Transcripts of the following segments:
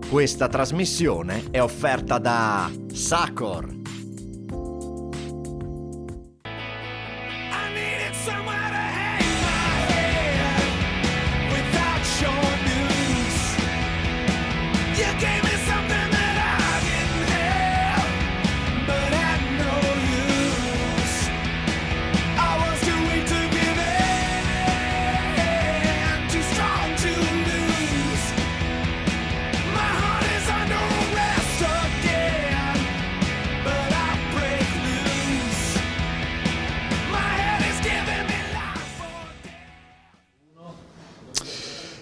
Questa trasmissione è offerta da Sacor.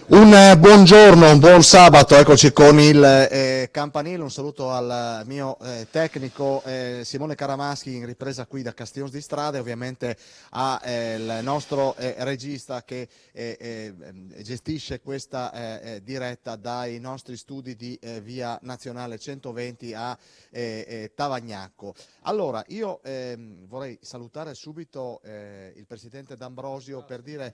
Un buongiorno, un buon sabato, eccoci con il campanile, un saluto al mio tecnico Simone Caramaschi in ripresa qui da Castiglione di Strada e ovviamente al nostro regista che gestisce questa diretta dai nostri studi di via Nazionale 120 a Tavagnacco. Allora, io vorrei salutare subito il Presidente D'Ambrosio per dire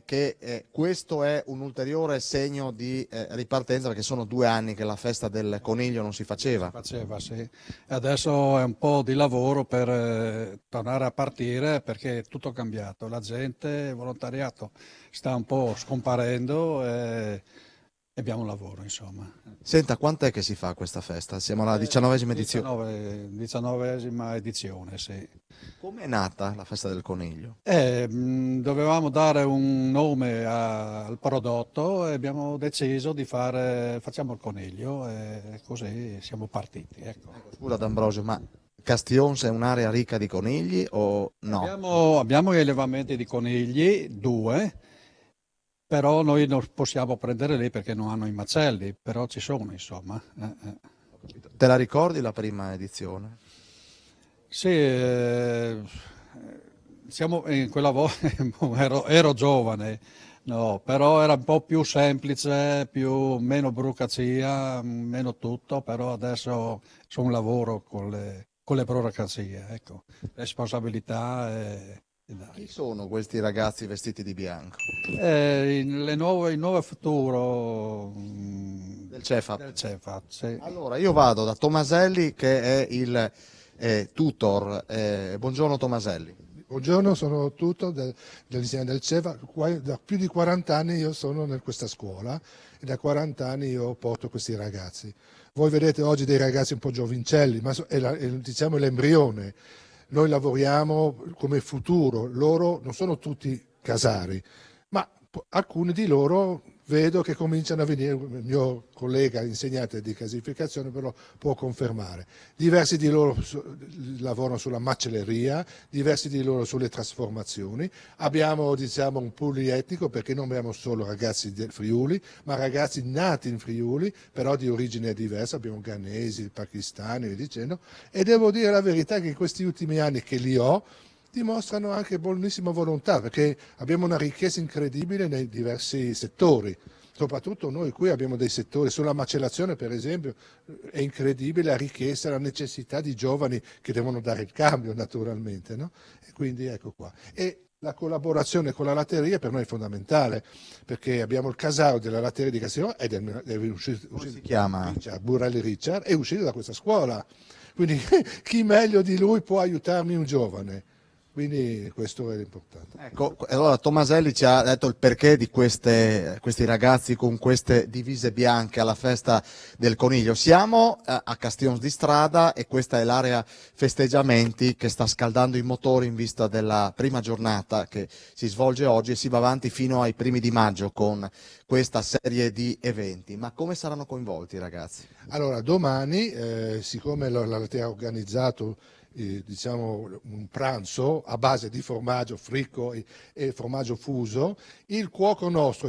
che questo è un ulteriore segno di ripartenza, perché sono 2 anni che la festa del coniglio non si faceva. Sì. Adesso è un po' di lavoro per tornare a partire, perché è tutto cambiato. La gente, il volontariato sta un po' scomparendo e abbiamo un lavoro, insomma. Senta, quant'è che si fa questa festa? Siamo alla 19esima edizione. 19esima edizione, sì. Come è nata la festa del coniglio? Dovevamo dare un nome al prodotto e abbiamo deciso di facciamo il coniglio e così siamo partiti. Ecco. Scusa D'Ambrosio, ma Castiglione è un'area ricca di conigli o no? Abbiamo gli allevamenti di conigli, 2, però noi non possiamo prendere lì perché non hanno i macelli, però ci sono, insomma. Te la ricordi la prima edizione? Sì, siamo in quella volta ero giovane, no, però era un po' più semplice, meno burocrazia, meno tutto, però adesso c'è un lavoro con le burocrazie, ecco, responsabilità e dai. Chi sono questi ragazzi vestiti di bianco? Il nuovo futuro Del CEFAP. del CEFAP, sì. Allora, io vado da Tomaselli che è il tutor. Buongiorno Tomaselli. Buongiorno, sono tutor dell'insieme del CEFA. Da più di 40 anni io sono in questa scuola e da 40 anni io porto questi ragazzi. Voi vedete oggi dei ragazzi un po' giovincelli, ma diciamo l'embrione. Noi lavoriamo come futuro, loro non sono tutti casari, ma alcuni di loro vedo che cominciano a venire. Il mio collega insegnante di casificazione però può confermare. Diversi di loro lavorano sulla macelleria, diversi di loro sulle trasformazioni. Abbiamo diciamo un polietnico, perché non abbiamo solo ragazzi del Friuli, ma ragazzi nati in Friuli, però di origine diversa. Abbiamo ghanesi, pakistani e via dicendo. E devo dire la verità che in questi ultimi anni che li ho, dimostrano anche buonissima volontà, perché abbiamo una ricchezza incredibile nei diversi settori. Soprattutto noi qui abbiamo dei settori, sulla macellazione per esempio, è incredibile la ricchezza, la necessità di giovani che devono dare il cambio naturalmente, no? E quindi ecco qua. E la collaborazione con la latteria per noi è fondamentale, perché abbiamo il casaro della latteria di Castiglione ed è uscito, Come si chiama? Burrelli Richard, è uscito da questa scuola. Quindi chi meglio di lui può aiutarmi un giovane? Quindi questo è l'importante. Ecco, allora Tomaselli ci ha detto il perché di questi ragazzi con queste divise bianche alla festa del coniglio. Siamo a Castiglione di Strada e questa è l'area festeggiamenti che sta scaldando i motori in vista della prima giornata che si svolge oggi e si va avanti fino ai primi di maggio con questa serie di eventi. Ma come saranno coinvolti i ragazzi? Allora, domani, siccome la latteria ha organizzato diciamo un pranzo a base di formaggio fricco e formaggio fuso, il cuoco nostro,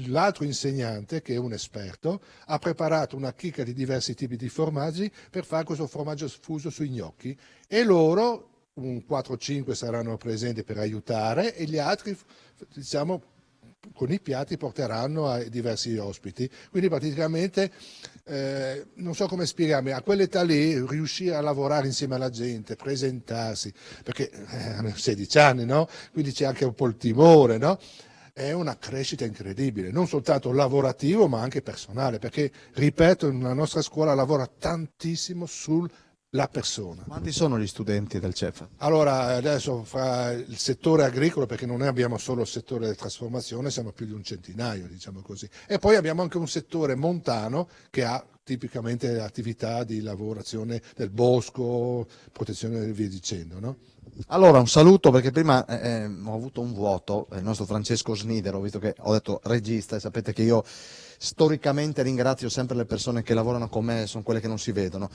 l'altro insegnante che è un esperto, ha preparato una chicca di diversi tipi di formaggi per fare questo formaggio fuso sui gnocchi, e loro un 4-5 saranno presenti per aiutare e gli altri diciamo con i piatti porteranno a diversi ospiti. Quindi praticamente non so come spiegarmi, a quell'età lì riuscire a lavorare insieme alla gente, presentarsi, perché hanno 16 anni, no? Quindi c'è anche un po' il timore, no? è una crescita incredibile, non soltanto lavorativo ma anche personale, perché, ripeto, la nostra scuola lavora tantissimo sulla persona. Quanti sono gli studenti del CEFA? Allora, adesso fra il settore agricolo, perché non noi abbiamo solo il settore della trasformazione, siamo più di un centinaio, diciamo così. E poi abbiamo anche un settore montano che ha tipicamente attività di lavorazione del bosco, protezione e via dicendo, no? Allora, un saluto perché prima ho avuto un vuoto, il nostro Francesco Snidero, visto che ho detto regista e sapete che io storicamente ringrazio sempre le persone che lavorano con me, sono quelle che non si vedono.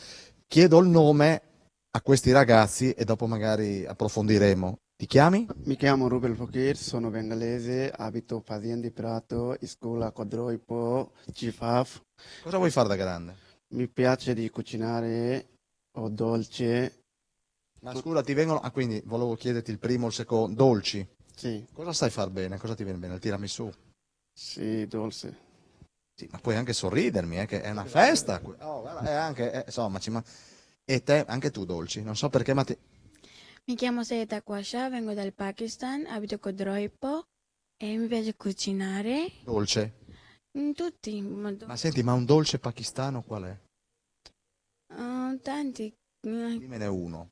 Chiedo il nome a questi ragazzi e dopo magari approfondiremo. Ti chiami? Mi chiamo Rubel Fokir, sono bengalese, abito Pasien di Prato, scuola Codroipo, Cifaf. Cosa vuoi fare da grande? Mi piace di cucinare o dolce, Ma scusa, ti vengono... Ah, quindi volevo chiederti il primo, il secondo. Dolci. sì, Cosa sai far bene? Cosa ti viene bene? Il tiramisù? sì, dolce. Sì, ma puoi anche sorridermi, che è una festa. Oh, guarda, è anche, insomma, e te, anche tu dolci. Non so perché, ma ti... Mi chiamo Sayeda Kwasha, vengo dal Pakistan, abito a Codroipo e mi piace cucinare. Dolce. Tutti, Ma senti, ma un dolce pakistano qual è? tanti. Dimmene uno.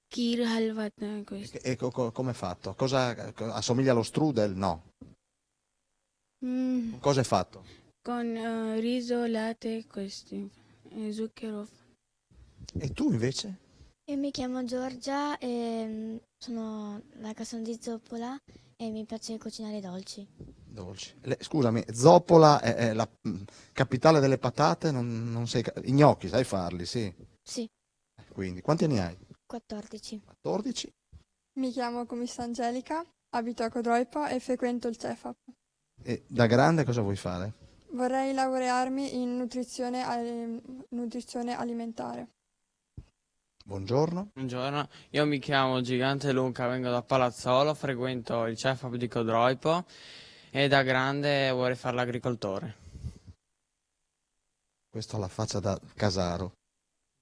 Kheer, halwa, questo. Come è fatto? Assomiglia allo strudel? No. Mm, Cosa è fatto? con riso, latte, questi, zucchero. E tu invece? Io mi chiamo Giorgia e sono la Casson di Zoppola e mi piace cucinare dolci. Dolci. Scusami, Zoppola è la capitale delle patate? Non sei... I gnocchi, sai farli, sì. Sì, Quindi, quanti anni hai? 14. 14? Mi chiamo Commessa Angelica, abito a Codroipa e frequento il CEFAP. E da grande cosa vuoi fare? Vorrei laurearmi in nutrizione alimentare. Buongiorno. Buongiorno, io mi chiamo Gigante Luca, vengo da Palazzolo, frequento il CEFAP di Codroipo e da grande vorrei fare l'agricoltore. Questo ha la faccia da Casaro.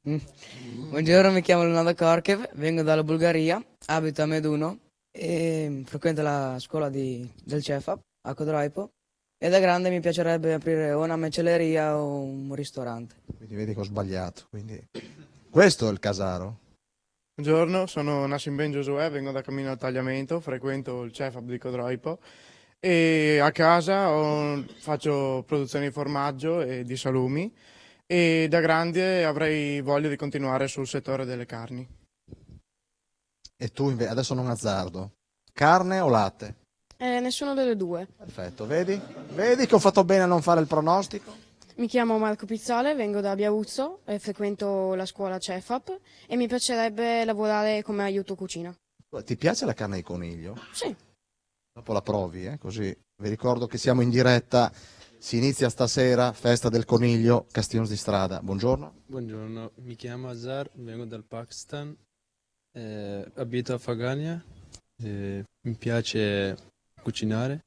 Buongiorno, mi chiamo Leonardo Korkev, vengo dalla Bulgaria, abito a Meduno e frequento la scuola del CEFAP a Codroipo e da grande mi piacerebbe aprire o una macelleria o un ristorante. Quindi vedi che ho sbagliato. Quindi... Questo è il Casaro. Buongiorno, sono Nassim Ben Giosuè, vengo da Cammino al Tagliamento, frequento il CEFAP di Codroipo e a casa faccio produzione di formaggio e di salumi e da grande avrei voglia di continuare sul settore delle carni. E tu invece, adesso non azzardo. Carne o latte? Nessuno delle due. Perfetto, vedi? Vedi che ho fatto bene a non fare il pronostico? Mi chiamo Marco Pizzale, vengo da Biauzzo e frequento la scuola CEFAP e mi piacerebbe lavorare come aiuto cucina. Ti piace la carne di coniglio? Sì. Dopo la provi, così. Vi ricordo che siamo in diretta, si inizia stasera, festa del coniglio, Castiglione di Strada. Buongiorno. Buongiorno, mi chiamo Azar, vengo dal Pakistan, abito a Fagania, mi piace cucinare.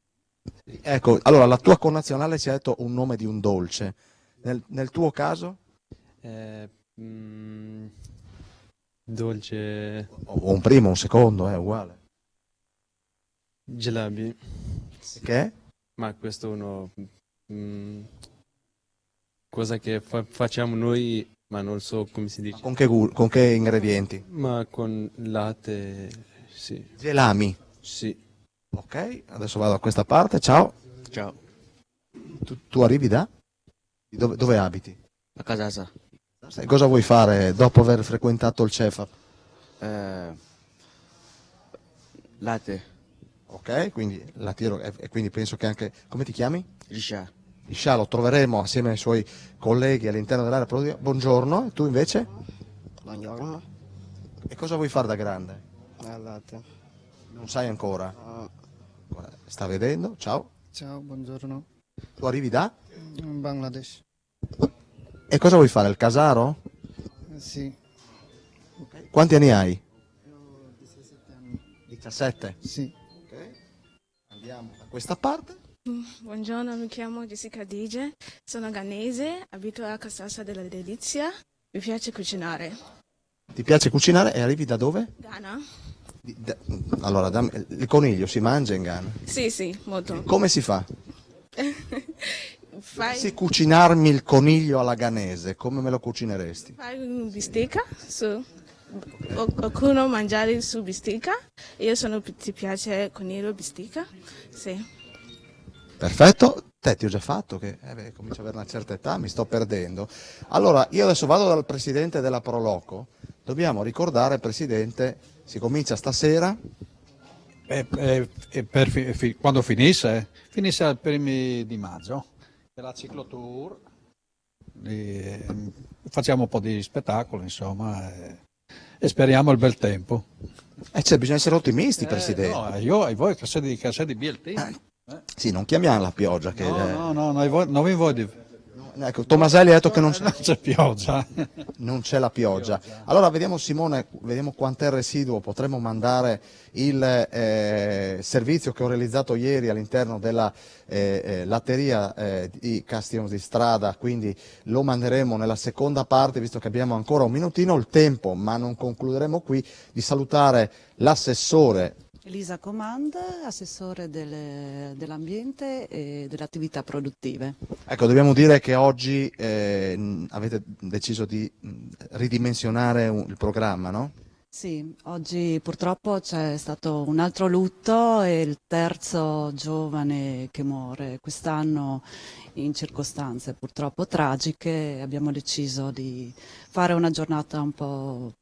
Ecco, allora la tua connazionale ci ha detto un nome di un dolce. Nel tuo caso? Dolce. O un primo, un secondo, è uguale. Jalebi. Che è? Ma questo è uno... cosa che facciamo noi, ma non so come si dice. Con che ingredienti? Ma con latte, sì. Gelami? Sì. Ok, adesso vado a questa parte, ciao. Ciao. Tu arrivi da? Dove abiti? A Casasa. E cosa vuoi fare dopo aver frequentato il CEFAP? Latte. Ok, quindi la tiro e quindi penso che anche... Come ti chiami? Liscia. Liscia, lo troveremo assieme ai suoi colleghi all'interno dell'area produttiva. Buongiorno, e tu invece? Buongiorno. E cosa vuoi fare da grande? Latte. Non sai ancora? Sta vedendo? Ciao. Ciao, buongiorno. Tu arrivi da? Bangladesh. E cosa vuoi fare? Il casaro? Sì. Quanti anni hai? 17 anni. 17? Sì. Ok. Andiamo da questa parte. Buongiorno, mi chiamo Jessica Dige, sono ghanese, abito a Casassa della Delizia, mi piace cucinare. Ti piace cucinare e arrivi da dove? Ghana. Allora, il coniglio si mangia in Ghana? Sì, sì, molto. Come si fa? Fai, Se cucinarmi il coniglio alla ghanese, come me lo cucineresti? fai un bistecca, qualcuno mangiare su bistecca, ti piace coniglio bistecca? Sì. Perfetto, te ti ho già fatto che comincio ad avere una certa età, mi sto perdendo. Allora, io adesso vado dal presidente della Proloco, dobbiamo ricordare, presidente, si comincia stasera. Quando finisce? Finisce ai primi di maggio, è la ciclotour, facciamo un po' di spettacolo, insomma, e speriamo il bel tempo. Bisogna essere ottimisti, presidente. No, io e voi che siete di BLT. Sì, non chiamiamo la pioggia. Che No, non voi di... Ecco, Tomaselli ha detto che non c'è pioggia. Non c'è la pioggia. Allora vediamo, Simone, vediamo quant'è il residuo. Potremmo mandare il servizio che ho realizzato ieri all'interno della latteria di Castiglione di Strada, quindi lo manderemo nella seconda parte, visto che abbiamo ancora un minutino. Il tempo, ma non concluderemo qui, di salutare l'assessore Elisa Comand, assessore dell'ambiente e delle attività produttive. Ecco, dobbiamo dire che oggi avete deciso di ridimensionare il programma, no? Sì, oggi purtroppo c'è stato un altro lutto, è il terzo giovane che muore quest'anno in circostanze purtroppo tragiche. Abbiamo deciso di fare una giornata un po'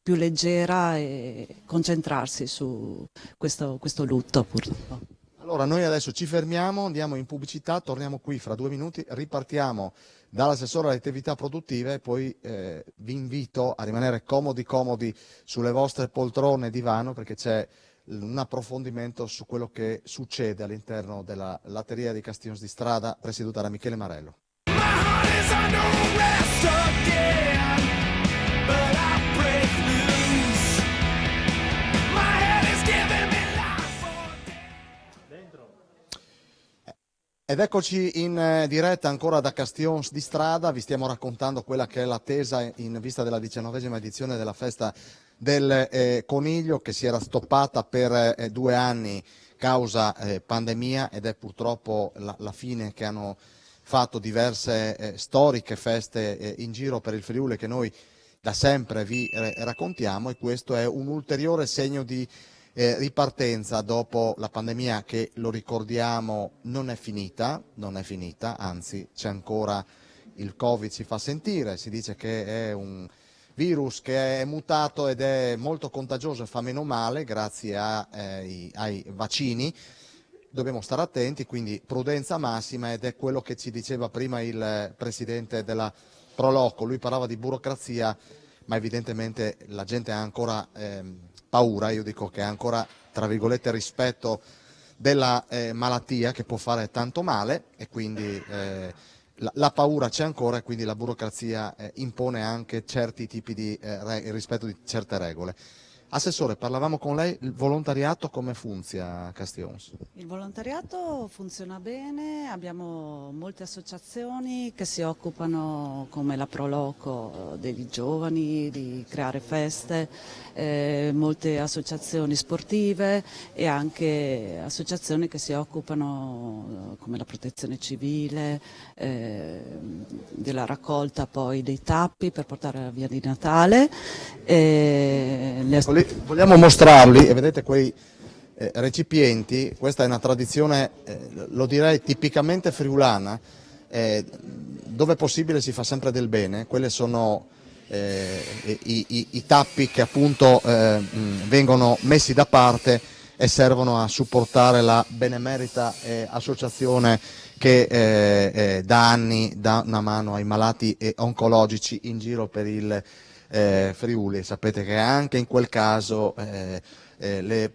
più leggera e concentrarsi su questo lutto purtroppo. Allora noi adesso ci fermiamo, andiamo in pubblicità, torniamo qui fra 2 minuti, ripartiamo dall'assessore alle attività produttive e poi vi invito a rimanere comodi sulle vostre poltrone e divano, perché c'è un approfondimento su quello che succede all'interno della latteria di Castiglione di Strada presieduta da Michele Marello. Ed eccoci in diretta ancora da Castiglione di Strada, vi stiamo raccontando quella che è l'attesa in vista della 19ª edizione della festa del coniglio, che si era stoppata per 2 anni causa pandemia, ed è purtroppo la fine che hanno fatto diverse storiche feste in giro per il Friuli che noi da sempre vi raccontiamo, e questo è un ulteriore segno di ripartenza dopo la pandemia che, lo ricordiamo, non è finita, anzi c'è ancora il Covid, si fa sentire, si dice che è un virus che è mutato ed è molto contagioso e fa meno male grazie ai vaccini. Dobbiamo stare attenti, quindi prudenza massima, ed è quello che ci diceva prima il presidente della Proloco. Lui parlava di burocrazia, ma evidentemente la gente ha ancora paura, io dico che ha ancora, tra virgolette, rispetto della malattia che può fare tanto male, e quindi la paura c'è ancora, e quindi la burocrazia impone anche certi tipi di rispetto di certe regole. Assessore, parlavamo con lei, il volontariato come funziona a Castiglione? Il volontariato funziona bene, abbiamo molte associazioni che si occupano, come la Proloco, dei giovani, di creare feste, molte associazioni sportive e anche associazioni che si occupano, come la Protezione Civile, della raccolta poi dei tappi per portare alla via di Natale. Vogliamo mostrarli, e vedete quei recipienti. Questa è una tradizione, lo direi tipicamente friulana, dove è possibile si fa sempre del bene. Quelle sono i tappi che appunto vengono messi da parte e servono a supportare la benemerita associazione che da anni dà una mano ai malati oncologici in giro per il Friuli. Sapete che anche in quel caso le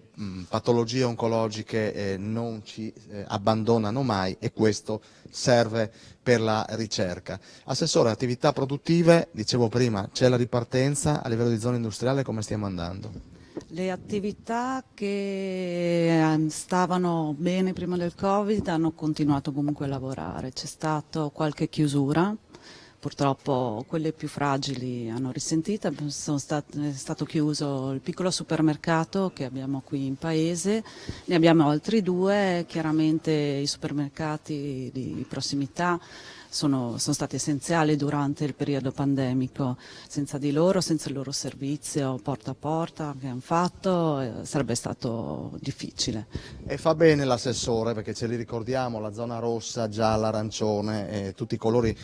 patologie oncologiche non ci abbandonano mai, e questo serve per la ricerca. Assessore, attività produttive, dicevo prima, c'è la ripartenza a livello di zona industriale, come stiamo andando? Le attività che stavano bene prima del Covid hanno continuato comunque a lavorare, c'è stata qualche chiusura Purtroppo quelle più fragili hanno risentito, è stato chiuso il piccolo supermercato che abbiamo qui in paese, ne abbiamo altri 2, chiaramente i supermercati di prossimità sono stati essenziali durante il periodo pandemico. Senza di loro, senza il loro servizio porta a porta che hanno fatto, sarebbe stato difficile. E fa bene l'assessore, perché ce li ricordiamo, la zona rossa, gialla, arancione, tutti i colori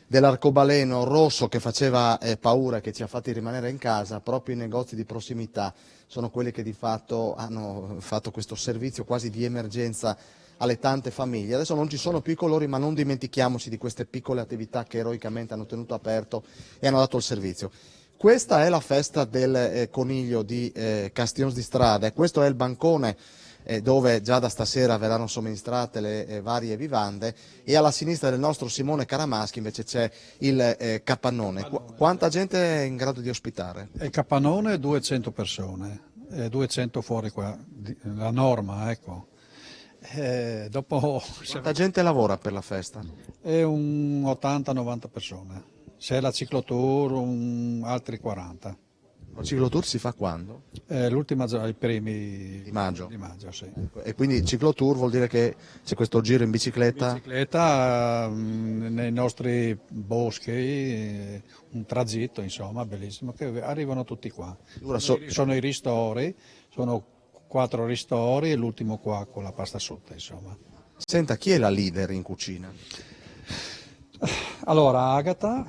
dell'arcobaleno rosso che faceva paura e che ci ha fatti rimanere in casa. Proprio i negozi di prossimità sono quelli che di fatto hanno fatto questo servizio quasi di emergenza alle tante famiglie. Adesso non ci sono più i colori, ma non dimentichiamoci di queste piccole attività che eroicamente hanno tenuto aperto e hanno dato il servizio. Questa è la festa del coniglio di Castions di Strada e questo è il bancone dove già da stasera verranno somministrate le varie vivande, e alla sinistra del nostro Simone Caramaschi invece c'è il capannone. Quanta gente è in grado di ospitare? Il capannone 200 persone, 200 fuori qua, la norma, ecco. Dopo quanta gente lavora per la festa? È un 80-90 persone. C'è la ciclotour, altri 40. La ciclotour si fa quando? L'ultima, i primi di maggio. Sì. E quindi ciclotour vuol dire che c'è questo giro in bicicletta? In bicicletta nei nostri boschi, un tragitto insomma bellissimo, che arrivano tutti qua. Sono i ristori, sono 4 ristori e l'ultimo qua con la pasta asciutta insomma. Senta, chi è la leader in cucina? Allora Agata,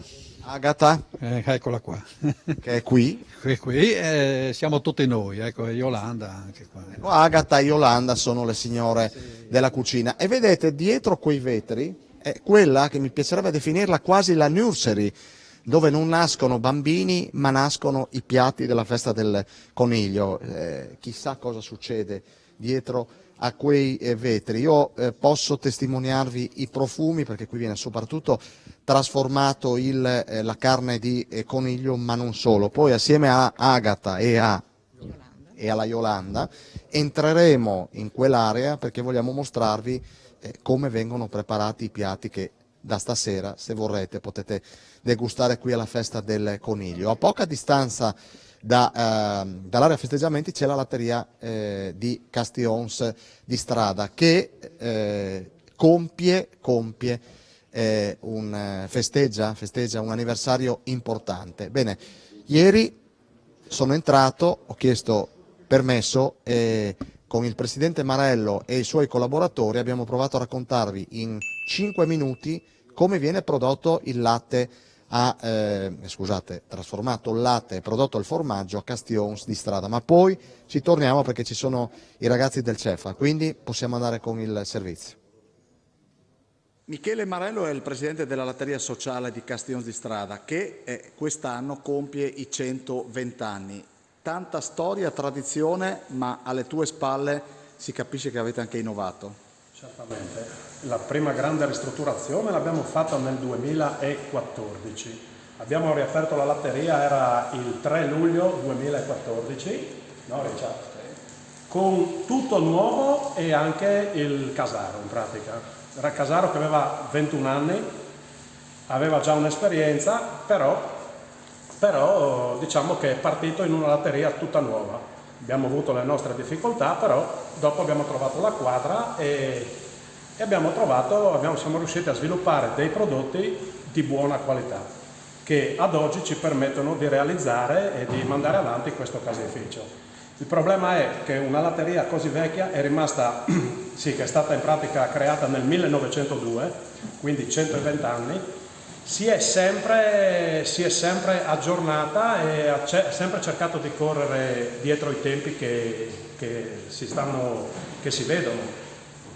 eccola qua. Che è qui? Qui siamo tutti noi, ecco, e Yolanda anche qua. Agata e Yolanda sono le signore della cucina. E vedete, dietro quei vetri è quella che mi piacerebbe definirla quasi la nursery, dove non nascono bambini ma nascono i piatti della festa del coniglio. Chissà cosa succede dietro a quei vetri. Io posso testimoniarvi i profumi, perché qui viene soprattutto trasformato la carne di coniglio, ma non solo. Poi assieme a Agata e alla Yolanda entreremo in quell'area perché vogliamo mostrarvi come vengono preparati i piatti che da stasera, se vorrete, potete degustare qui alla festa del coniglio. A poca distanza dall'area festeggiamenti c'è la latteria di Castions di Strada che festeggia un anniversario importante. Bene, ieri sono entrato, ho chiesto permesso e con il presidente Marello e i suoi collaboratori abbiamo provato a raccontarvi in 5 minuti come viene prodotto il latte trasformato il latte e prodotto il formaggio a Castions di Strada, ma poi ci torniamo perché ci sono i ragazzi del CEFA, quindi possiamo andare con il servizio. Michele Marello è il presidente della latteria sociale di Castions di Strada che quest'anno compie i 120 anni. Tanta storia, tradizione, ma alle tue spalle si capisce che avete anche innovato. Certamente. La prima grande ristrutturazione l'abbiamo fatta nel 2014. Abbiamo riaperto la latteria, era il 3 luglio 2014, no Richard? Con tutto nuovo e anche il casaro in pratica. Era il casaro che aveva 21 anni, aveva già un'esperienza, però diciamo che è partito in una latteria tutta nuova. Abbiamo avuto le nostre difficoltà, però dopo abbiamo trovato la quadra e siamo riusciti a sviluppare dei prodotti di buona qualità che ad oggi ci permettono di realizzare e di mandare avanti questo caseificio. Il problema è che una latteria così vecchia è rimasta, sì, che è stata in pratica creata nel 1902, quindi 120 anni, si è sempre aggiornata e ha sempre cercato di correre dietro i tempi che si vedono.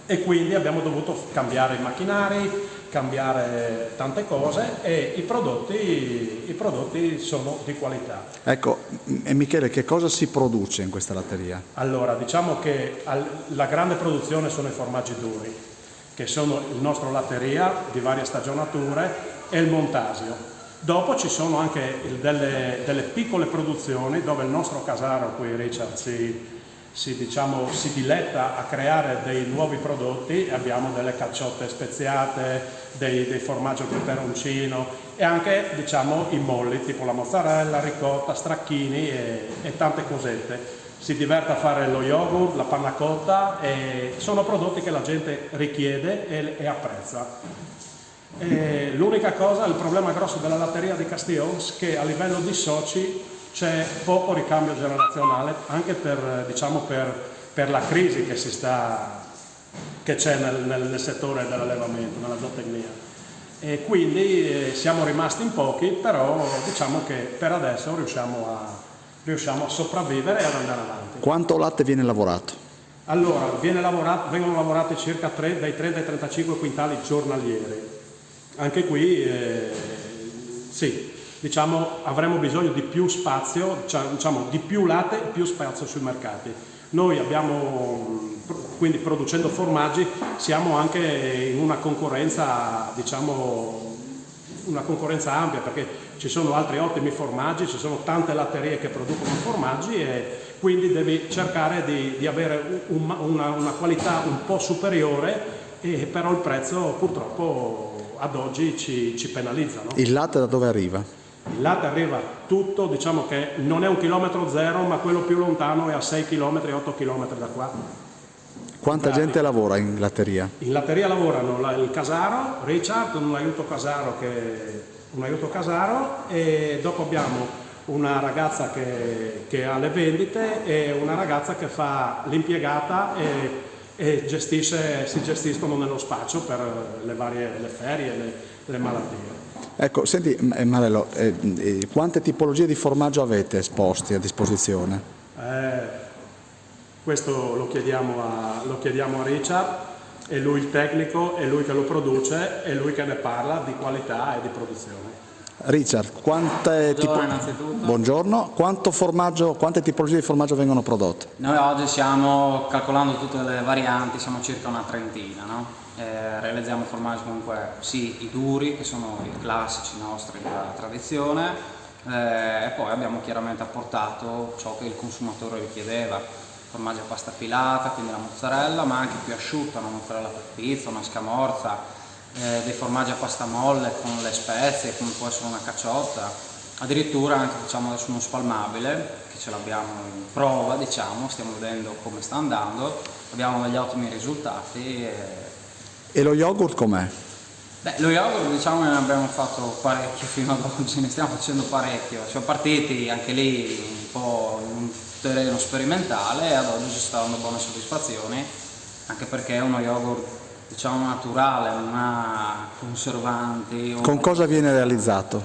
E quindi abbiamo dovuto cambiare i macchinari, cambiare tante cose e i prodotti sono di qualità. Ecco, e Michele, che cosa si produce in questa latteria? Allora, diciamo che la grande produzione sono i formaggi duri, che sono il nostro latteria di varie stagionature e il montasio. Dopo ci sono anche delle piccole produzioni dove il nostro casaro qui, Richard, si diletta a creare dei nuovi prodotti. Abbiamo delle cacciotte speziate, dei formaggi al peperoncino e anche diciamo i molli tipo la mozzarella, ricotta, stracchini e tante cosette. Si diverte a fare lo yogurt, la panna cotta, e sono prodotti che la gente richiede e apprezza. L'unica cosa, il problema grosso della latteria di Castiglions è che a livello di soci c'è poco ricambio generazionale, anche per, diciamo, per la crisi che c'è nel settore dell'allevamento, nella zootecnia. E quindi siamo rimasti in pochi, però diciamo che per adesso riusciamo a sopravvivere e ad andare avanti. Quanto latte viene lavorato? Allora, vengono lavorati circa dai 30 ai 35 quintali giornalieri. Anche qui, sì, diciamo, avremo bisogno di più spazio, diciamo, di più latte e più spazio sui mercati. Noi abbiamo, quindi producendo formaggi, siamo anche in una concorrenza, diciamo, una concorrenza ampia, perché ci sono altri ottimi formaggi, ci sono tante latterie che producono formaggi e quindi devi cercare di avere una qualità un po' superiore, però il prezzo purtroppo ad oggi ci penalizza. No? Il latte da dove arriva? Il latte arriva tutto, diciamo che non è un chilometro zero, ma quello più lontano è a 6 km, 8 km da qua. Quanta gente lavora in latteria? In latteria lavorano il casaro, Richard, un aiuto casaro, e dopo abbiamo una ragazza che ha le vendite e una ragazza che fa l'impiegata e si gestiscono nello spaccio per le ferie, le malattie. Ecco, senti Marello, quante tipologie di formaggio avete esposti a disposizione? Questo lo chiediamo a Richard, è lui il tecnico, è lui che lo produce, è lui che ne parla di qualità e di produzione. Richard, buongiorno, quante tipologie di formaggio vengono prodotte? Noi oggi stiamo calcolando tutte le varianti, siamo circa una trentina, no? Realizziamo formaggi comunque sì, i duri, che sono i classici nostri della tradizione, e poi abbiamo chiaramente apportato ciò che il consumatore richiedeva, formaggi a pasta filata, quindi la mozzarella, ma anche più asciutta, una mozzarella per pizza, una scamorza, dei formaggi a pasta molle con le spezie, come può essere una cacciotta, addirittura anche facciamo adesso uno spalmabile, che ce l'abbiamo in prova, diciamo, stiamo vedendo come sta andando, abbiamo degli ottimi risultati. E lo yogurt com'è? Beh, lo yogurt diciamo ne abbiamo fatto parecchio fino ad oggi, ne stiamo facendo parecchio, siamo partiti anche lì un po' in un terreno sperimentale e ad oggi ci sta dando buone soddisfazioni, anche perché è uno yogurt diciamo naturale, non ha conservanti. Con cosa viene realizzato?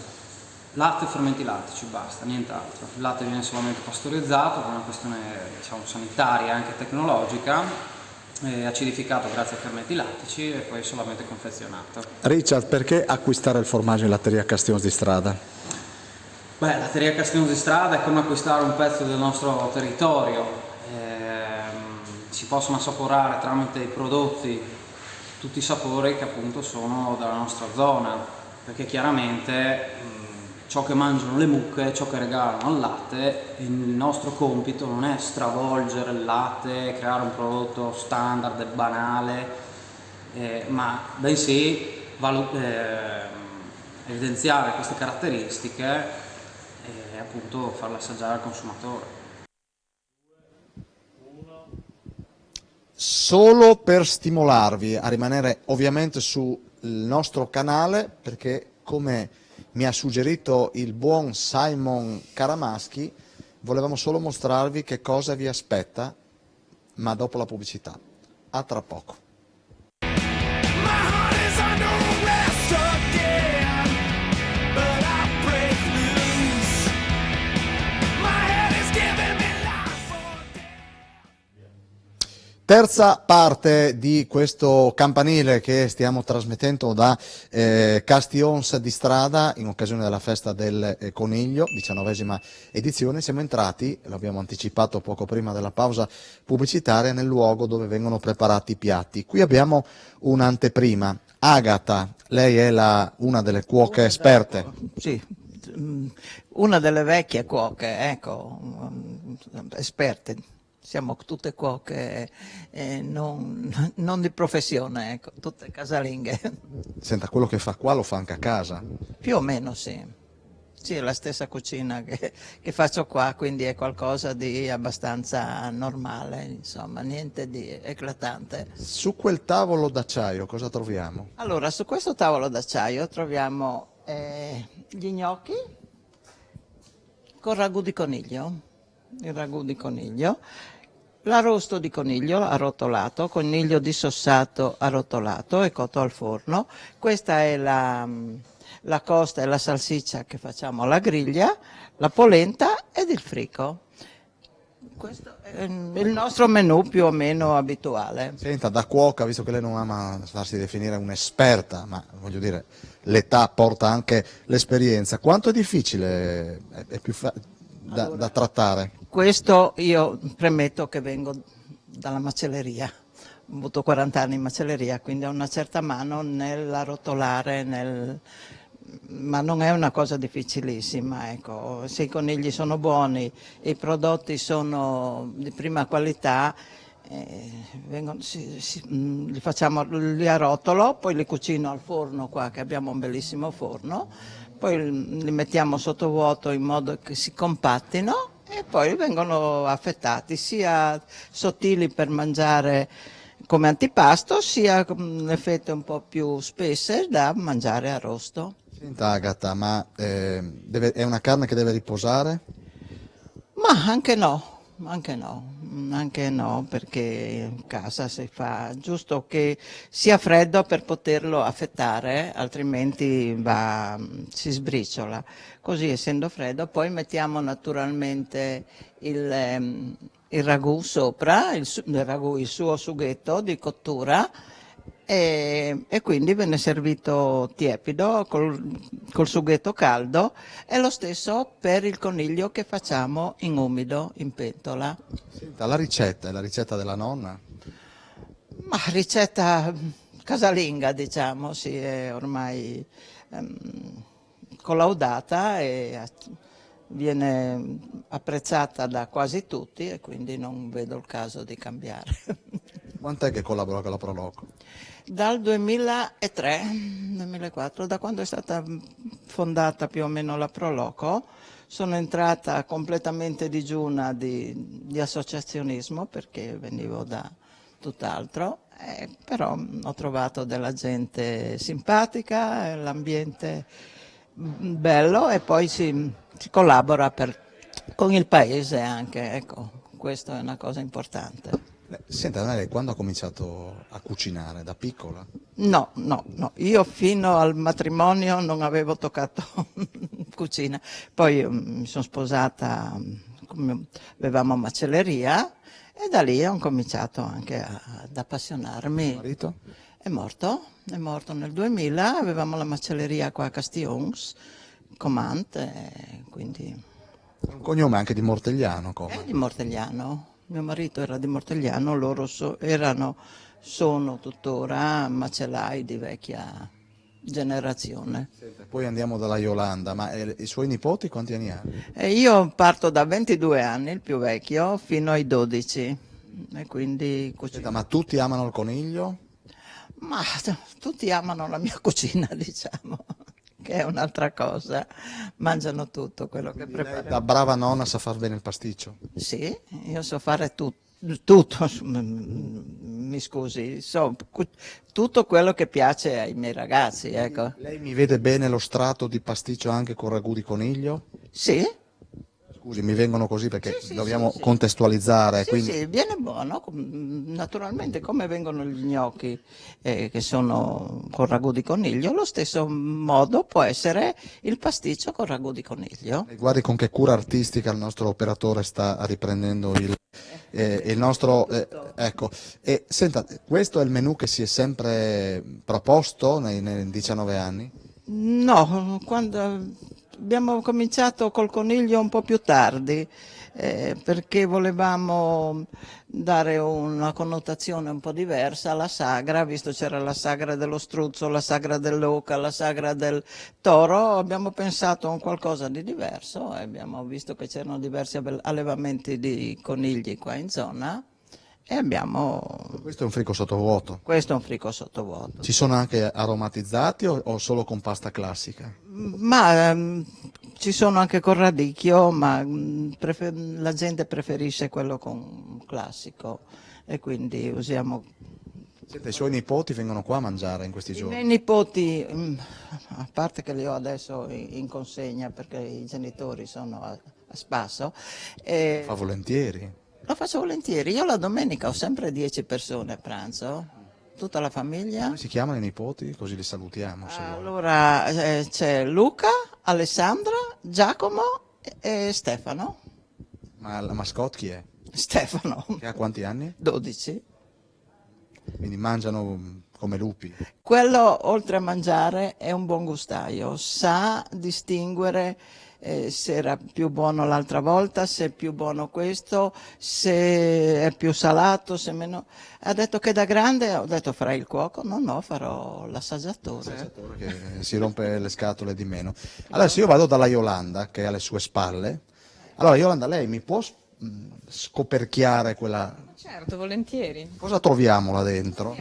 Latte e fermenti lattici, basta, nient'altro. Il latte viene solamente pastorizzato per una questione diciamo sanitaria e anche tecnologica, acidificato grazie ai fermenti lattici e poi solamente confezionato. Richard, perché acquistare il formaggio in latteria Castiglions di Strada? Beh, latteria Castiglions di Strada è come acquistare un pezzo del nostro territorio, si possono assaporare tramite i prodotti tutti i sapori che appunto sono della nostra zona, perché chiaramente ciò che mangiano le mucche, ciò che regalano al latte, il nostro compito non è stravolgere il latte, creare un prodotto standard e banale, ma bensì evidenziare queste caratteristiche e appunto farle assaggiare al consumatore. Solo per stimolarvi a rimanere ovviamente sul nostro canale, perché come mi ha suggerito il buon Simon Caramaschi, volevamo solo mostrarvi che cosa vi aspetta, ma dopo la pubblicità. A tra poco. Terza parte di questo campanile che stiamo trasmettendo da Castiglions di Strada in occasione della festa del Coniglio, 19ª edizione. Siamo entrati, l'abbiamo anticipato poco prima della pausa pubblicitaria, nel luogo dove vengono preparati i piatti. Qui abbiamo un'anteprima. Agata, lei è una delle cuoche esperte. Sì, una delle vecchie cuoche, ecco, esperte. siamo tutte cuoche non di professione, ecco, tutte casalinghe. Senta, quello che fa qua lo fa anche a casa? Più o meno sì. Sì, è la stessa cucina che faccio qua, quindi è qualcosa di abbastanza normale, insomma, niente di eclatante. Su quel tavolo d'acciaio cosa troviamo? Allora, su questo tavolo d'acciaio troviamo gli gnocchi con ragù di coniglio, il ragù di coniglio, l'arrosto di coniglio arrotolato, coniglio dissossato arrotolato e cotto al forno. Questa è la costa e la salsiccia che facciamo alla griglia, la polenta ed il frico. Questo è il nostro menù più o meno abituale. Senta, da cuoca, visto che lei non ama farsi definire un'esperta, ma voglio dire, l'età porta anche l'esperienza, quanto è difficile, è più da trattare? Questo io premetto che vengo dalla macelleria, ho avuto 40 anni in macelleria, quindi ho una certa mano nell'arrotolare, ma non è una cosa difficilissima, ecco. Se i conigli sono buoni, i prodotti sono di prima qualità, li arrotolo, poi li cucino al forno qua, che abbiamo un bellissimo forno, poi li mettiamo sotto vuoto in modo che si compattino e poi vengono affettati, sia sottili per mangiare come antipasto, sia con fette un po' più spesse da mangiare a rosto. Senta Agata, ma è una carne che deve riposare? Ma anche no, perché in casa si fa giusto che sia freddo per poterlo affettare, altrimenti si sbriciola. Così, essendo freddo, poi mettiamo naturalmente il ragù sopra, il suo sughetto di cottura, e quindi viene servito tiepido col sughetto caldo, e lo stesso per il coniglio che facciamo in umido, in pentola. Senta, la ricetta è la ricetta della nonna? Ma ricetta casalinga, diciamo, sì, è ormai collaudata e viene apprezzata da quasi tutti, e quindi non vedo il caso di cambiare. Quant'è che collabora con la Proloco? Dal 2003-2004, da quando è stata fondata più o meno la Proloco, sono entrata completamente digiuna di associazionismo, perché venivo da tutt'altro, però ho trovato della gente simpatica, l'ambiente bello, e poi si collabora con il paese anche, ecco, questa è una cosa importante. Senta, lei quando ha cominciato a cucinare? Da piccola? No, io fino al matrimonio non avevo toccato cucina, poi mi sono sposata, avevamo macelleria, e da lì ho cominciato anche ad appassionarmi. Il marito? È morto nel 2000, avevamo la macelleria qua a Castiglions, Comant, quindi... Un cognome anche di Mortegliano, come? È di Mortegliano. Mio marito era di Mortegliano, loro sono tuttora macellai di vecchia generazione. Poi andiamo dalla Yolanda, ma i suoi nipoti quanti anni hanno? Io parto da 22 anni, il più vecchio, fino ai 12. E quindi Senta, ma tutti amano il coniglio? Ma tutti amano la mia cucina, diciamo, che è un'altra cosa. Mangiano tutto quello che preparo. Da brava nonna sa far bene il pasticcio? Sì, io so fare tutto, mi scusi, tutto quello che piace ai miei ragazzi, ecco. Lei mi vede bene lo strato di pasticcio anche con ragù di coniglio? Sì. Scusi, mi vengono così perché dobbiamo contestualizzare. Quindi... Sì, viene buono, naturalmente come vengono gli gnocchi che sono con ragù di coniglio, lo stesso modo può essere il pasticcio con ragù di coniglio. E guardi con che cura artistica il nostro operatore sta riprendendo il nostro... ecco, e senta, questo è il menù che si è sempre proposto nei 19 anni? No, quando abbiamo cominciato col coniglio un po' più tardi, perché volevamo dare una connotazione un po' diversa alla sagra, visto c'era la sagra dello struzzo, la sagra dell'oca, la sagra del toro, abbiamo pensato a un qualcosa di diverso e abbiamo visto che c'erano diversi allevamenti di conigli qua in zona e abbiamo... Questo è un frico sottovuoto. Questo è un frico sottovuoto. Ci sono anche aromatizzati o solo con pasta classica? Ma ci sono anche con radicchio, ma la gente preferisce quello con classico e quindi usiamo... Senta, i suoi nipoti vengono qua a mangiare in questi I giorni? miei nipoti, a parte che li ho adesso in consegna perché i genitori sono a spasso, Fa volentieri. lo faccio volentieri. Io la domenica ho sempre 10 persone a pranzo, tutta la famiglia. Come si chiamano i nipoti? Così li salutiamo. Se vuole. Allora c'è Luca, Alessandra, Giacomo e Stefano. Ma la mascotte chi è? Stefano. Che ha quanti anni? 12. Quindi mangiano come lupi. Quello, oltre a mangiare, è un buon gustaio, sa distinguere se era più buono l'altra volta, se è più buono questo, se è più salato, se meno... Ha detto che da grande, ho detto farai il cuoco? No, farò l'assaggiatore. Che si rompe le scatole di meno. Adesso io vado dalla Yolanda, che è alle sue spalle. Allora Yolanda, lei mi può scoperchiare quella... Certo, volentieri. Cosa troviamo là dentro?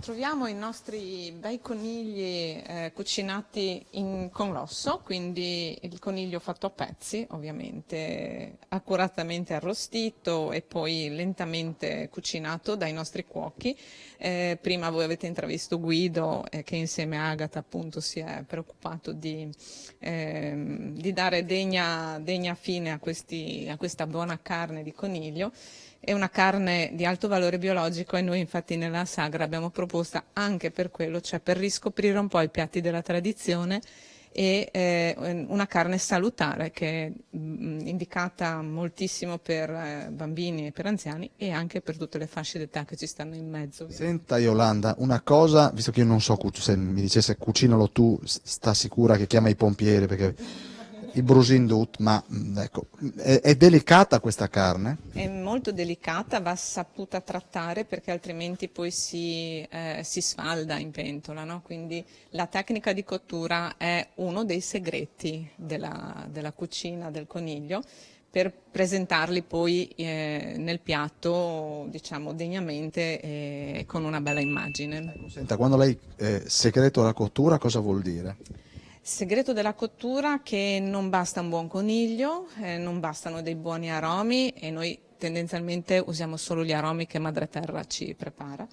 Troviamo i nostri bei conigli cucinati con l'osso, quindi il coniglio fatto a pezzi, ovviamente accuratamente arrostito e poi lentamente cucinato dai nostri cuochi. Prima voi avete intravisto Guido che insieme a Agata appunto si è preoccupato di dare degna fine a questa buona carne di coniglio. È una carne di alto valore biologico e noi infatti nella sagra abbiamo proposta anche per quello, cioè per riscoprire un po' i piatti della tradizione e una carne salutare che è indicata moltissimo per bambini e per anziani e anche per tutte le fasce d'età che ci stanno in mezzo. Senta Yolanda, una cosa, visto che io non so, se mi dicesse cucinalo tu, sta sicura che chiama i pompieri perché... I brusindut, ma ecco, è delicata questa carne? È molto delicata, va saputa trattare perché altrimenti poi si sfalda in pentola, no? Quindi la tecnica di cottura è uno dei segreti della cucina del coniglio per presentarli poi nel piatto, diciamo, degnamente e con una bella immagine. Senta, quando lei segreto della cottura cosa vuol dire? Segreto della cottura che non basta un buon coniglio, non bastano dei buoni aromi e noi tendenzialmente usiamo solo gli aromi che Madre Terra ci prepara.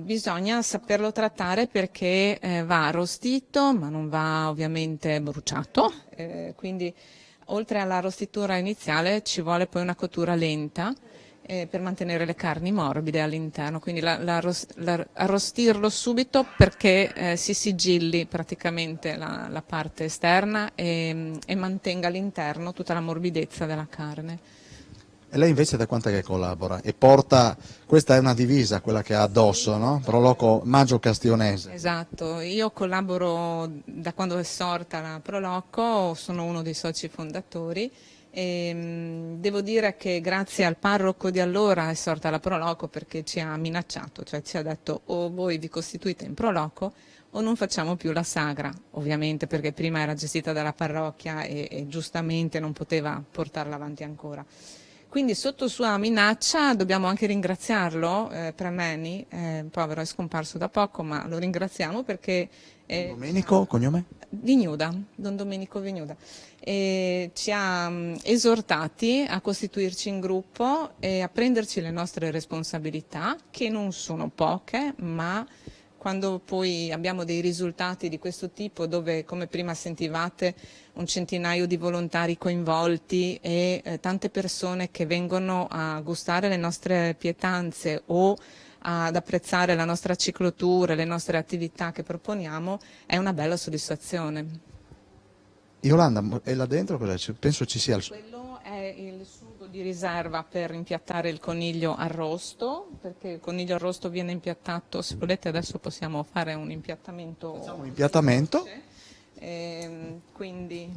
Bisogna saperlo trattare perché va arrostito ma non va ovviamente bruciato, quindi oltre alla rostitura iniziale ci vuole poi una cottura lenta per mantenere le carni morbide all'interno, quindi arrostirlo subito perché si sigilli praticamente la parte esterna e mantenga all'interno tutta la morbidezza della carne. E lei invece da quant'è che collabora? E porta, questa è una divisa, quella che ha addosso, no? Proloco Maggio Castionese. Esatto, io collaboro da quando è sorta la Proloco, sono uno dei soci fondatori. Devo dire che grazie al parroco di allora è sorta la Proloco perché ci ha minacciato, cioè ci ha detto o voi vi costituite in Proloco o non facciamo più la sagra, ovviamente perché prima era gestita dalla parrocchia e giustamente non poteva portarla avanti ancora. Quindi sotto sua minaccia dobbiamo anche ringraziarlo, Premeni, povero è scomparso da poco ma lo ringraziamo perché... Domenico, cognome? Vignuda, Don Domenico Vignuda, ci ha esortati a costituirci in gruppo e a prenderci le nostre responsabilità, che non sono poche, ma quando poi abbiamo dei risultati di questo tipo, dove come prima sentivate un centinaio di volontari coinvolti e tante persone che vengono a gustare le nostre pietanze o ad apprezzare la nostra ciclotour, le nostre attività che proponiamo, è una bella soddisfazione. Yolanda, e là dentro cos'è? Penso ci sia il... Quello è il sugo di riserva per impiattare il coniglio arrosto, perché il coniglio arrosto viene impiattato, se volete adesso possiamo fare un impiattamento. Facciamo un impiattamento. Quindi,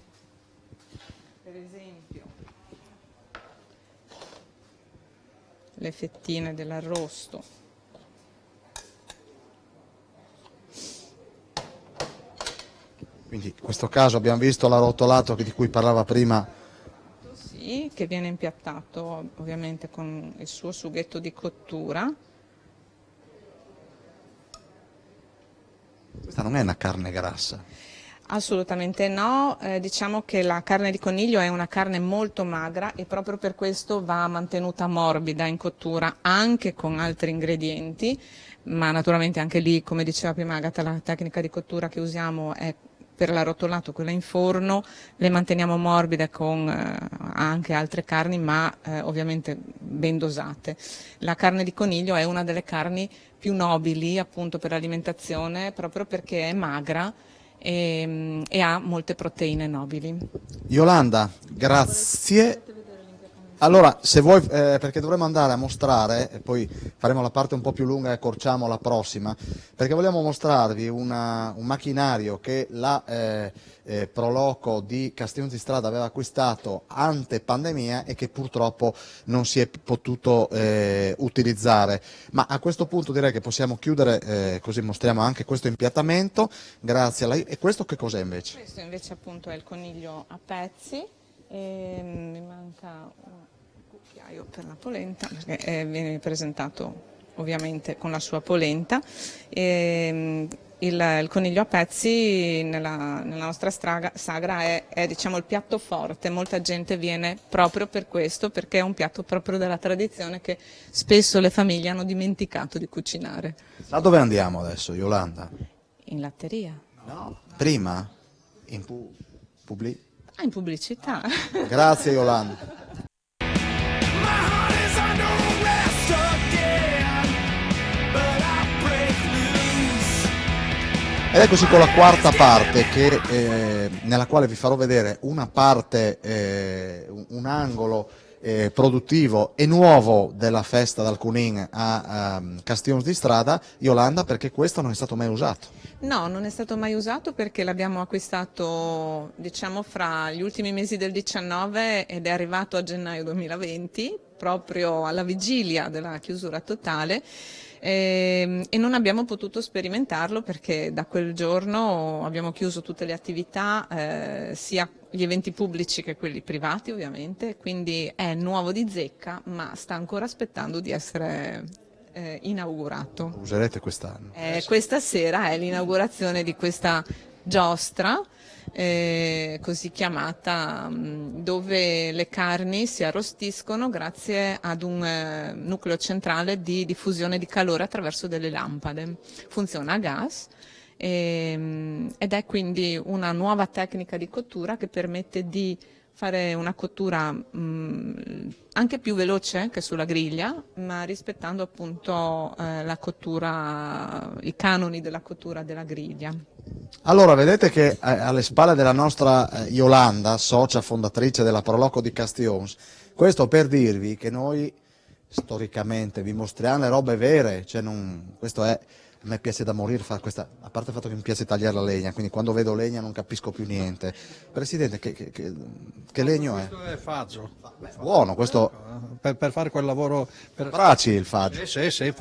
per esempio, le fettine dell'arrosto. Quindi in questo caso abbiamo visto l'arrotolato di cui parlava prima. Sì, che viene impiattato ovviamente con il suo sughetto di cottura. Questa non è una carne grassa. Assolutamente no, diciamo che la carne di coniglio è una carne molto magra e proprio per questo va mantenuta morbida in cottura anche con altri ingredienti, ma naturalmente anche lì, come diceva prima Agata, la tecnica di cottura che usiamo è per l'arrotolato, quella in forno, le manteniamo morbide con anche altre carni, ma ovviamente ben dosate. La carne di coniglio è una delle carni più nobili appunto per l'alimentazione, proprio perché è magra e ha molte proteine nobili. Yolanda, grazie. Allora, se vuoi, perché dovremmo andare a mostrare, e poi faremo la parte un po' più lunga e accorciamo la prossima, perché vogliamo mostrarvi un macchinario che la Proloco di Castione di Strada aveva acquistato ante pandemia e che purtroppo non si è potuto utilizzare. Ma a questo punto direi che possiamo chiudere, così mostriamo anche questo impiattamento. Grazie a lei. E questo che cos'è invece? Questo invece appunto è il coniglio a pezzi. Mi manca un cucchiaio per la polenta perché viene presentato ovviamente con la sua polenta. Il coniglio a pezzi nella nostra sagra è diciamo il piatto forte, molta gente viene proprio per questo, perché è un piatto proprio della tradizione che spesso le famiglie hanno dimenticato di cucinare. Da dove andiamo adesso, Yolanda? In latteria. No. Prima? In In pubblicità. Grazie Yolanda. Ed eccoci con la quarta parte nella quale vi farò vedere una parte, un angolo produttivo e nuovo della festa del Cunin a Castione di Strada. Yolanda, perché questo non è stato mai usato? No, non è stato mai usato perché l'abbiamo acquistato diciamo fra gli ultimi mesi del 19 ed è arrivato a gennaio 2020, proprio alla vigilia della chiusura totale. E non abbiamo potuto sperimentarlo perché da quel giorno abbiamo chiuso tutte le attività, sia gli eventi pubblici che quelli privati ovviamente, quindi è nuovo di zecca ma sta ancora aspettando di essere inaugurato. Lo userete quest'anno? Questa sera è l'inaugurazione di questa giostra così chiamata, dove le carni si arrostiscono grazie ad un nucleo centrale di diffusione di calore attraverso delle lampade. Funziona a gas ed è quindi una nuova tecnica di cottura che permette di fare una cottura anche più veloce che sulla griglia, ma rispettando appunto la cottura, i canoni della cottura della griglia. Allora, vedete che alle spalle della nostra Yolanda, socia fondatrice della Proloco di Castione, questo per dirvi che noi storicamente vi mostriamo le robe vere, cioè questo è, a me piace da morire fare questa, a parte il fatto che mi piace tagliare la legna, quindi quando vedo legna non capisco più niente. Presidente, che legno è? Questo è faggio. Buono, questo... Per fare quel lavoro... Braci il faggio. Sì,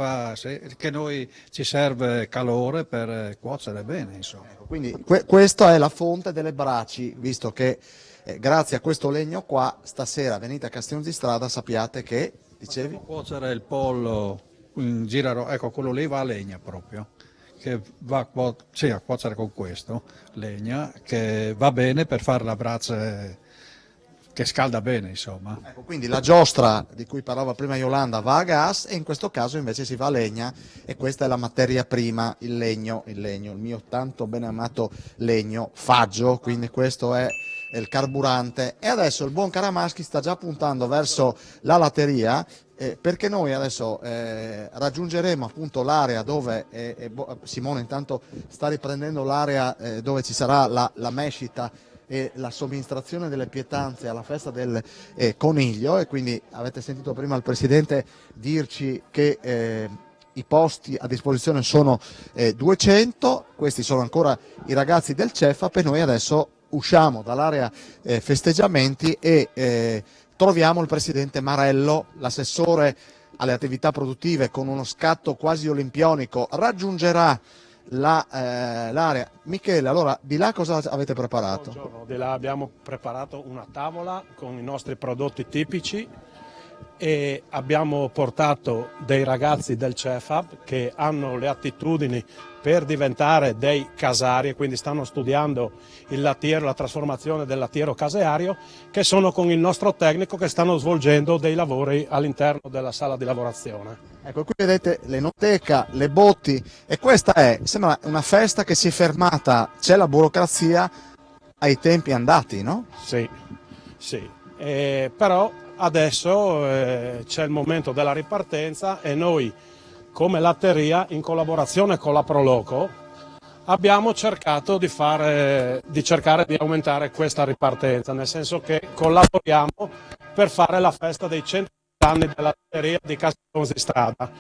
che noi ci serve calore per cuocere bene, insomma. Quindi questa è la fonte delle braci, visto che grazie a questo legno qua, stasera venite a Castione di Strada, sappiate che, dicevi? Per cuocere il pollo in giraro, ecco, quello lì va a legna proprio, che va a cuocere con questo, legna, che va bene per fare la brace che scalda bene, insomma. Ecco, quindi la giostra di cui parlava prima Yolanda va a gas e in questo caso invece si va a legna e questa è la materia prima, il legno, il mio tanto ben amato legno, faggio, quindi questo è il carburante. E adesso il buon Caramaschi sta già puntando verso la latteria, perché noi adesso raggiungeremo appunto l'area dove Simone intanto sta riprendendo l'area dove ci sarà la mescita e la somministrazione delle pietanze alla festa del coniglio, e quindi avete sentito prima il Presidente dirci che i posti a disposizione sono 200, questi sono ancora i ragazzi del CEFAP e noi adesso usciamo dall'area festeggiamenti e troviamo il presidente Marello, l'assessore alle attività produttive con uno scatto quasi olimpionico, raggiungerà l'area. Michele, allora di là cosa avete preparato? Buongiorno, di là abbiamo preparato una tavola con i nostri prodotti tipici e abbiamo portato dei ragazzi del CEFAP che hanno le attitudini per diventare dei casari e quindi stanno studiando il lattiero, la trasformazione del lattiero caseario, che sono con il nostro tecnico che stanno svolgendo dei lavori all'interno della sala di lavorazione. Ecco, qui vedete l'enoteca, le botti e questa sembra una festa che si è fermata, c'è la burocrazia ai tempi andati, no? Sì, sì. Però adesso c'è il momento della ripartenza e noi come latteria in collaborazione con la Proloco abbiamo cercato di cercare di aumentare questa ripartenza, nel senso che collaboriamo per fare la festa dei 100 anni della latteria di Castiglione di Strada,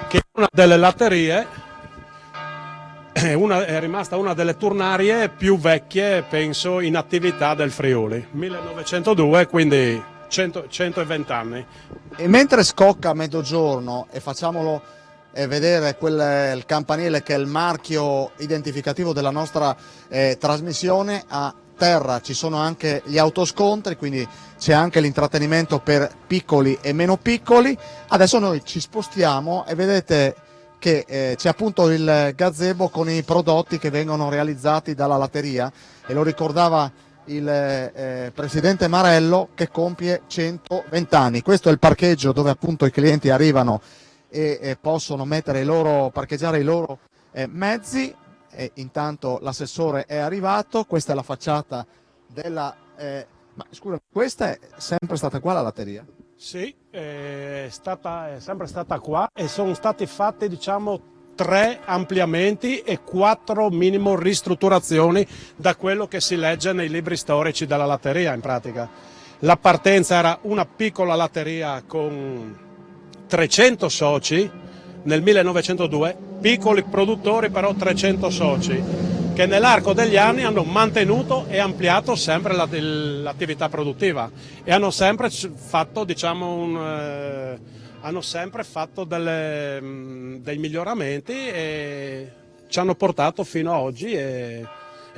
che è una delle latterie, è rimasta una delle turnarie più vecchie, penso, in attività del Friuli, 1902, quindi 120 anni. E mentre scocca a mezzogiorno e facciamolo vedere il campanile che è il marchio identificativo della nostra trasmissione, a terra ci sono anche gli autoscontri, quindi c'è anche l'intrattenimento per piccoli e meno piccoli. Adesso noi ci spostiamo e vedete che c'è appunto il gazebo con i prodotti che vengono realizzati dalla latteria e lo ricordava il presidente Marello, che compie 120 anni. Questo è il parcheggio dove appunto i clienti arrivano e possono parcheggiare i loro mezzi. E intanto l'assessore è arrivato, questa è la facciata della... ma scusa, questa è sempre stata qua la latteria? Sì, è sempre stata qua e sono stati fatti, diciamo, 3 ampliamenti e 4 minimo ristrutturazioni da quello che si legge nei libri storici della latteria in pratica. La partenza era una piccola latteria con 300 soci nel 1902, piccoli produttori però 300 soci, che nell'arco degli anni hanno mantenuto e ampliato sempre l'attività produttiva e hanno sempre fatto, diciamo, dei miglioramenti e ci hanno portato fino a oggi e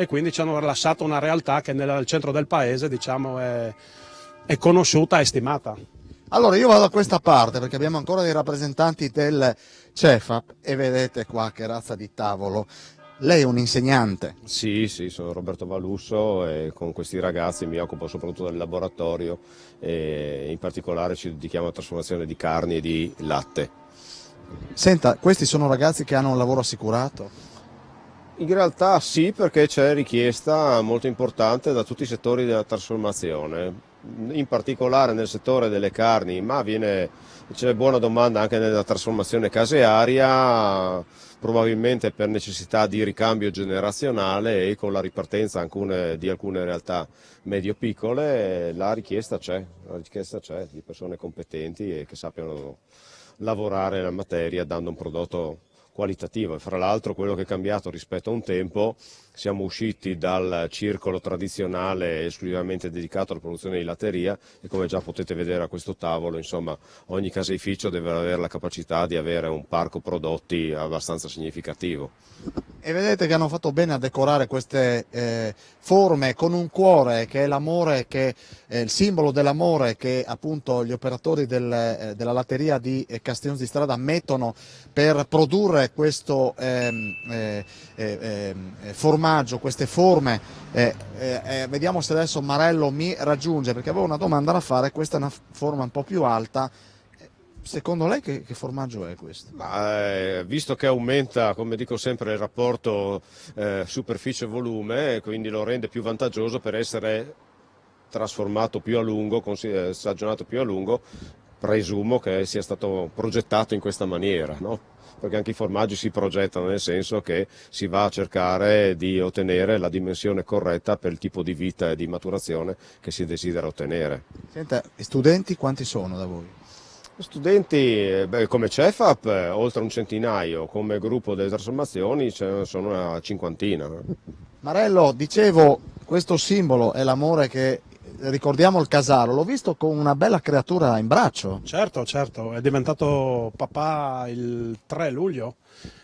quindi ci hanno rilasciato una realtà che nel centro del paese, diciamo, è conosciuta e stimata. Allora io vado da questa parte perché abbiamo ancora dei rappresentanti del CEFAP e vedete qua che razza di tavolo. Lei è un insegnante? Sì, sono Roberto Valusso e con questi ragazzi mi occupo soprattutto del laboratorio e in particolare ci dedichiamo alla trasformazione di carni e di latte. Senta, questi sono ragazzi che hanno un lavoro assicurato? In realtà sì, perché c'è richiesta molto importante da tutti i settori della trasformazione, in particolare nel settore delle carni, ma c'è buona domanda anche nella trasformazione casearia, probabilmente per necessità di ricambio generazionale e con la ripartenza di alcune realtà medio-piccole la richiesta c'è di persone competenti e che sappiano lavorare la materia dando un prodotto qualitativo. E fra l'altro quello che è cambiato rispetto a un tempo, siamo usciti dal circolo tradizionale esclusivamente dedicato alla produzione di latteria e come già potete vedere a questo tavolo, insomma, ogni caseificio deve avere la capacità di avere un parco prodotti abbastanza significativo. E vedete che hanno fatto bene a decorare queste forme con un cuore che è l'amore, che è il simbolo dell'amore che appunto gli operatori della latteria di Castiglione di Strada mettono per produrre questo formaggio, queste forme. Vediamo se adesso Marello mi raggiunge perché avevo una domanda da fare. Questa è una forma un po' più alta. Secondo lei che formaggio è questo? Visto che aumenta, come dico sempre, il rapporto superficie-volume, quindi lo rende più vantaggioso per essere trasformato più a lungo, stagionato più a lungo, presumo che sia stato progettato in questa maniera, no? Perché anche i formaggi si progettano nel senso che si va a cercare di ottenere la dimensione corretta per il tipo di vita e di maturazione che si desidera ottenere. Senta, studenti quanti sono da voi? Studenti, come Cefap, oltre un centinaio, come gruppo delle trasformazioni ce ne sono una cinquantina. Marello, dicevo, questo simbolo è l'amore che ricordiamo il Casaro, l'ho visto con una bella creatura in braccio. Certo, certo, è diventato papà il 3 luglio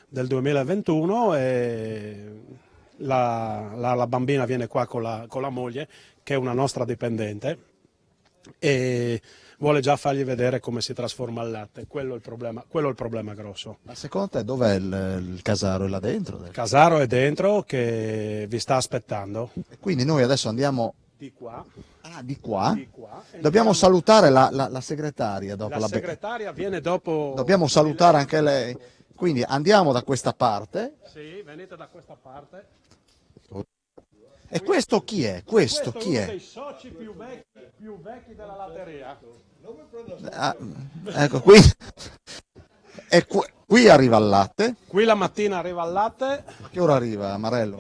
del 2021 e la bambina viene qua con la moglie, che è una nostra dipendente, e vuole già fargli vedere come si trasforma il latte. Quello è il problema grosso. Ma secondo te dov'è il Casaro? È là dentro? Il Casaro è dentro che vi sta aspettando. E quindi noi adesso andiamo di qua. Ah, di qua? Di qua. Dobbiamo salutare la segretaria dopo La segretaria viene dopo. Dobbiamo salutare anche lei. Quindi andiamo da questa parte. Sì, venite da questa parte. E questo chi è? Questo chi uno è? dei soci più vecchi della latteria. Ah, ecco qui. E qui arriva il latte. Qui la mattina arriva il latte. A che ora arriva, Marello?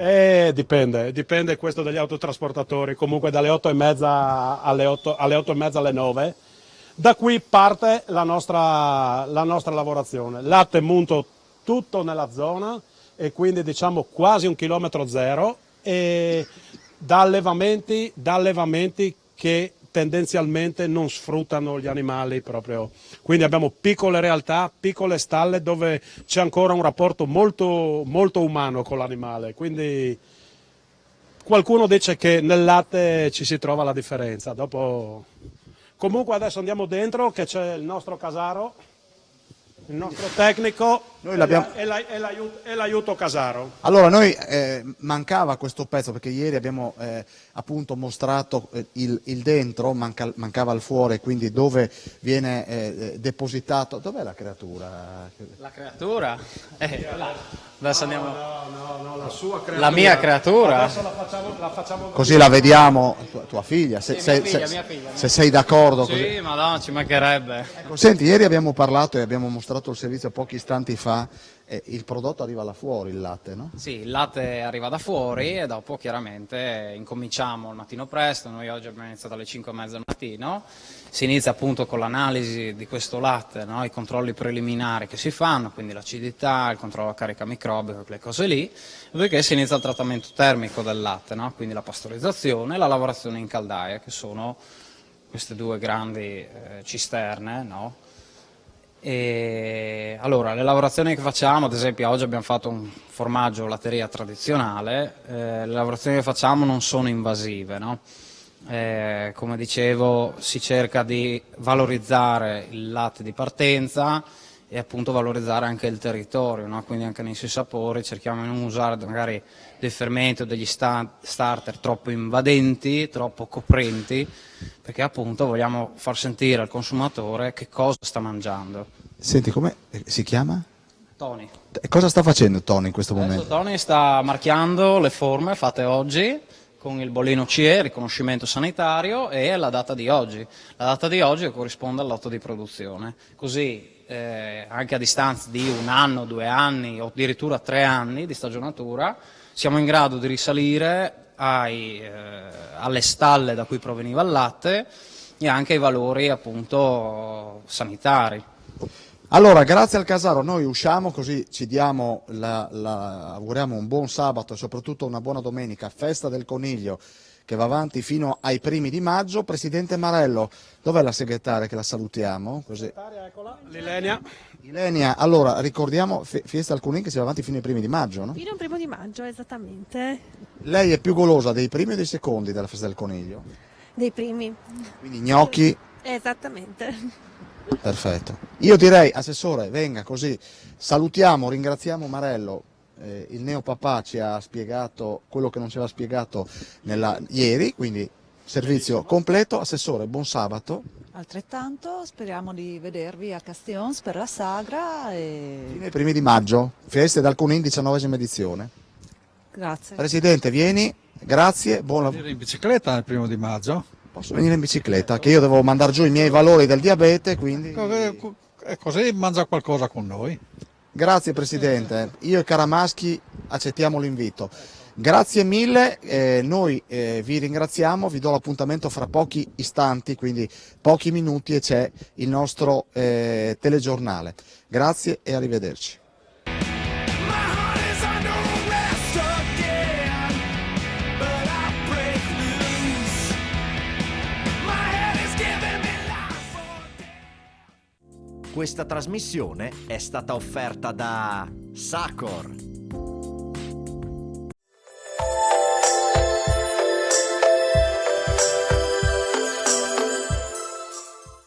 Dipende questo dagli autotrasportatori, comunque dalle 8:30 alle 8:30 alle 9. Da qui parte la nostra lavorazione. Latte munto tutto nella zona e quindi diciamo quasi 1 chilometro zero, e da allevamenti che tendenzialmente non sfruttano gli animali proprio. Quindi abbiamo piccole realtà, piccole stalle dove c'è ancora un rapporto molto, molto umano con l'animale. Quindi qualcuno dice che nel latte ci si trova la differenza. Dopo... Comunque adesso andiamo dentro che c'è il nostro Casaro, il nostro tecnico. Noi l'abbiamo... e l'aiuto Casaro. Allora, noi mancava questo pezzo perché ieri abbiamo appunto mostrato il dentro, mancava il fuori, quindi dove viene depositato. Dov'è la creatura? La creatura? Adesso andiamo. No, la sua creatura. La mia creatura? Adesso la facciamo Così la vediamo, tua figlia, se mia figlia. se sei d'accordo. Sì, Così. madonna, ci mancherebbe. Ecco, senti, ieri abbiamo parlato e abbiamo mostrato il servizio pochi istanti fa, il prodotto arriva là fuori, il latte, no? Sì, il latte arriva da fuori e dopo chiaramente incominciamo il mattino presto. Noi oggi abbiamo iniziato alle 5:30 del mattino, si inizia appunto con l'analisi di questo latte, no? I controlli preliminari che si fanno, quindi l'acidità, il controllo a carica microbica, quelle cose lì, perché si inizia il trattamento termico del latte, no? Quindi la pastorizzazione e la lavorazione in caldaia, che sono queste due grandi cisterne, no? E allora, le lavorazioni che facciamo, ad esempio oggi abbiamo fatto un formaggio latteria tradizionale, le lavorazioni che facciamo non sono invasive, no? Come dicevo, si cerca di valorizzare il latte di partenza e appunto valorizzare anche il territorio, no? Quindi anche nei suoi sapori cerchiamo di non usare magari dei fermenti o degli starter troppo invadenti, troppo coprenti, perché appunto vogliamo far sentire al consumatore che cosa sta mangiando. Senti, come si chiama? Tony. E cosa sta facendo Tony in questo momento? Tony sta marchiando le forme fatte oggi con il bollino CE, riconoscimento sanitario, e la data di oggi. La data di oggi corrisponde al lotto di produzione. Così anche a distanza di 1 anno, 2 anni o addirittura 3 anni di stagionatura siamo in grado di risalire alle stalle da cui proveniva il latte e anche ai valori appunto sanitari. Allora, grazie al Casaro, noi usciamo così ci diamo auguriamo un buon sabato e soprattutto una buona domenica, festa del coniglio che va avanti fino ai primi di maggio. Presidente Marello, dov'è la segretaria che la salutiamo? Così. Segretaria, eccola, l'Ilenia. Ilenia, allora ricordiamo Fiesta del Coniglio che si va avanti fino ai primi di maggio, no? Fino al 1° di maggio, esattamente. Lei è più golosa dei primi o dei secondi della Festa del Coniglio? Dei primi. Quindi gnocchi? Esattamente. Perfetto. Io direi, Assessore, venga così, salutiamo, ringraziamo Marello, il neopapà ci ha spiegato quello che non ci aveva spiegato ieri, quindi servizio completo. Assessore, buon sabato. Altrettanto, speriamo di vedervi a Castions per la sagra. Fino ai primi di maggio, Feste dal Cunin, 19ª edizione. Grazie. Presidente, vieni, grazie, buon lavoro. In bicicletta il 1° di maggio? Posso venire in bicicletta, che io devo mandare giù i miei valori del diabete, quindi... Così mangia qualcosa con noi. Grazie Presidente, io e Caramaschi accettiamo l'invito. Grazie mille, noi vi ringraziamo, vi do l'appuntamento fra pochi istanti, quindi pochi minuti, e c'è il nostro telegiornale. Grazie e arrivederci. Questa trasmissione è stata offerta da Sacor.